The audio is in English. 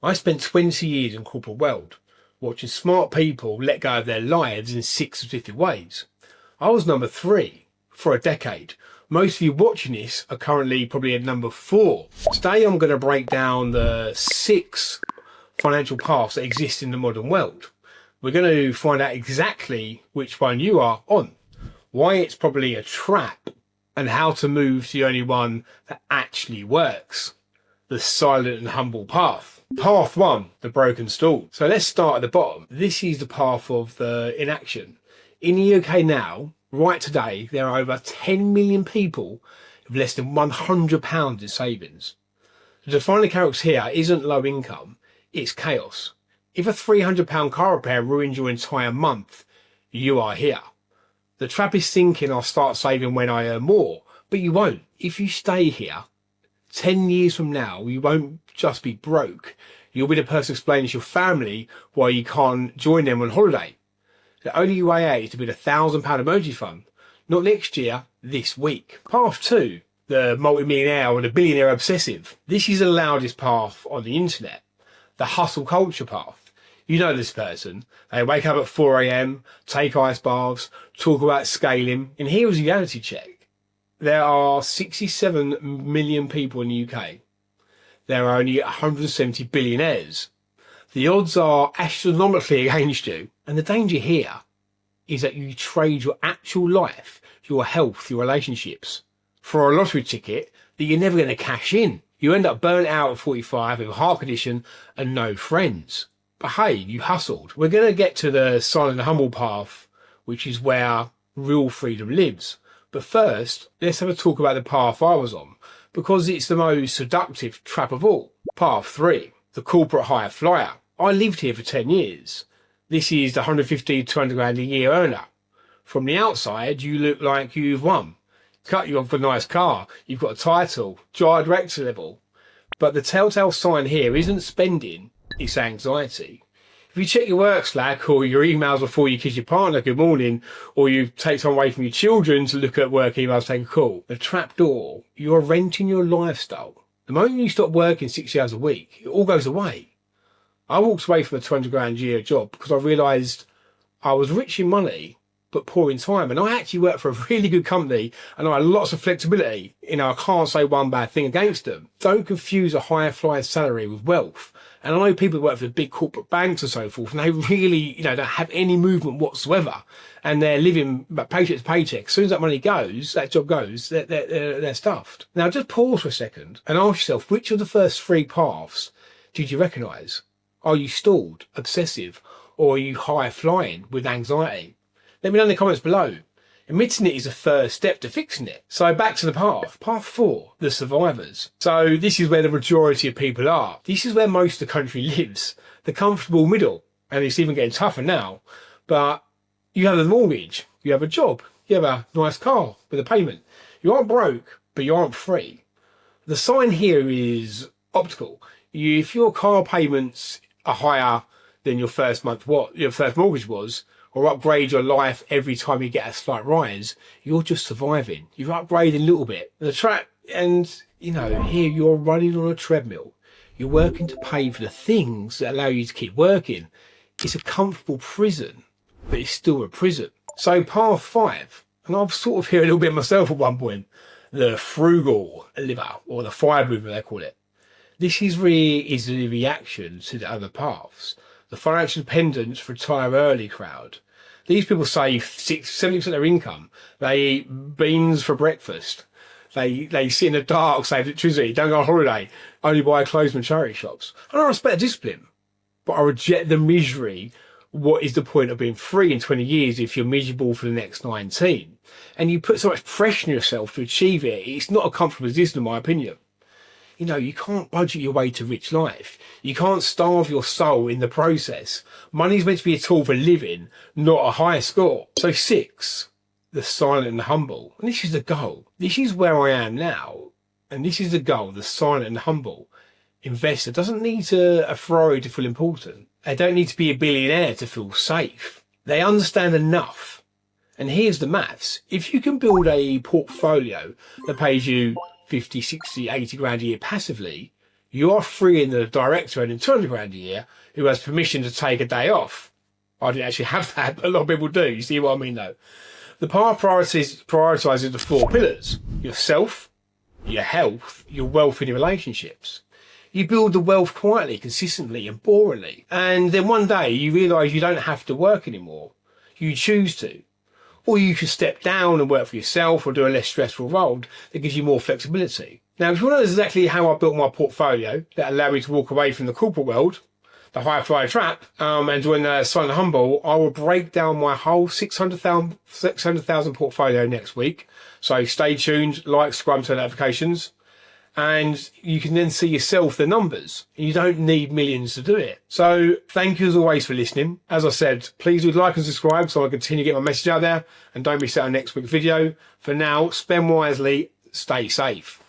I spent 20 years in corporate world, watching smart people let go of their lives in 6 specific ways. I was number 3 for a decade. Most of you watching this are currently probably at number 4. Today I'm going to break down the 6 financial paths that exist in the modern world. We're going to find out exactly which one you are on, why it's probably a trap, and how to move to the only one that actually works. The silent and humble path. Path 1, the broken stool. So let's start at the bottom. This is the path of the inaction. In the UK now, right today, there are over 10 million people with less than £100 in savings. The defining character here isn't low income, it's chaos. If a £300 car repair ruins your entire month, you are here. The trap is thinking I'll start saving when I earn more, but you won't. If you stay here, 10 years from now, you won't just be broke. You'll be the person explaining to your family why you can't join them on holiday. The only way out is to build a £1,000 emergency fund. Not next year, this week. Path 2, the multi-millionaire or the billionaire obsessive. This is the loudest path on the internet. The hustle culture path. You know this person. They wake up at 4 AM, take ice baths, talk about scaling, and here is a reality check. There are 67 million people in the UK. There are only 170 billionaires. The odds are astronomically against you. And the danger here is that you trade your actual life, your health, your relationships for a lottery ticket that you're never going to cash in. You end up burnt out at 45 with a heart condition and no friends. But hey, you hustled. We're going to get to the silent and humble path, which is where real freedom lives. But first, let's have a talk about the path I was on, because it's the most seductive trap of all. Path 3, the corporate high flyer. I lived here for 10 years. This is the 150 to 200 grand a year earner. From the outside, you look like you've won. Cut you off a nice car, you've got a title, giant director level. But the telltale sign here isn't spending, it's anxiety. If you check your work Slack or your emails before you kiss your partner good morning, or you take time away from your children to look at work emails, take a call, the trap door, you're renting your lifestyle. The moment you stop working 60 hours a week, it all goes away. I walked away from a 200 grand a year job because I realised I was rich in money, but poor in time. And I actually worked for a really good company and I had lots of flexibility. I can't say one bad thing against them. Don't confuse a higher flyer salary with wealth. And I know people who work for the big corporate banks and so forth, and they really, don't have any movement whatsoever. And they're living paycheck to paycheck. As soon as that money goes, that job goes, they're stuffed. Now just pause for a second and ask yourself, which of the first 3 paths did you recognise? Are you stalled, obsessive, or are you high flying with anxiety? Let me know in the comments below. Admitting it is the first step to fixing it. So back to the path. Path 4, the survivors. So this is where the majority of people are. This is where most of the country lives. The comfortable middle. And it's even getting tougher now. But you have a mortgage. You have a job. You have a nice car with a payment. You aren't broke, but you aren't free. The sign here is optical. If your car payments are higher than your first mortgage was, or upgrade your life every time you get a slight rise, you're just surviving. You're upgrading a little bit. The trap, and here you're running on a treadmill. You're working to pay for the things that allow you to keep working. It's a comfortable prison, but it's still a prison. So path 5, and I've sort of heard a little bit myself at one point, the frugal liver, or the fire mover they call it. This is the reaction to the other paths. The financial dependence, retire early crowd. These people save 70% of their income. They eat beans for breakfast. They sit in the dark, save electricity, don't go on holiday, only buy clothes from charity shops. And I respect the discipline, but I reject the misery. What is the point of being free in 20 years if you're miserable for the next 19? And you put so much pressure on yourself to achieve it. It's not a comfortable position, in my opinion. You can't budget your way to rich life. You can't starve your soul in the process. Money's meant to be a tool for living, not a high score. So 6, the silent and humble. And this is the goal. This is where I am now. And this is the goal, the silent and humble investor doesn't need a Ferrari to feel important. They don't need to be a billionaire to feel safe. They understand enough. And here's the maths. If you can build a portfolio that pays you 50, 60, 80 grand a year passively, You are freeing the director earning 200 grand a year who has permission to take a day off. I didn't actually have that, but a lot of people do. You see what I mean, though? The power prioritises the 4 pillars: yourself, your health, your wealth, and your relationships. You build the wealth quietly, consistently, and boringly. And then one day you realise you don't have to work anymore. You choose to. Or you can step down and work for yourself or do a less stressful role that gives you more flexibility. Now, if you want to know exactly how I built my portfolio that allowed me to walk away from the corporate world, the high flyer trap, and join the Silent Humble, I will break down my whole 600,000 portfolio next week. So stay tuned, like, subscribe to notifications, and you can then see yourself the numbers. You don't need millions to do it. So thank you as always for listening. As I said, please do like and subscribe so I continue to get my message out there, and don't miss out on next week's video. For now, spend wisely, stay safe.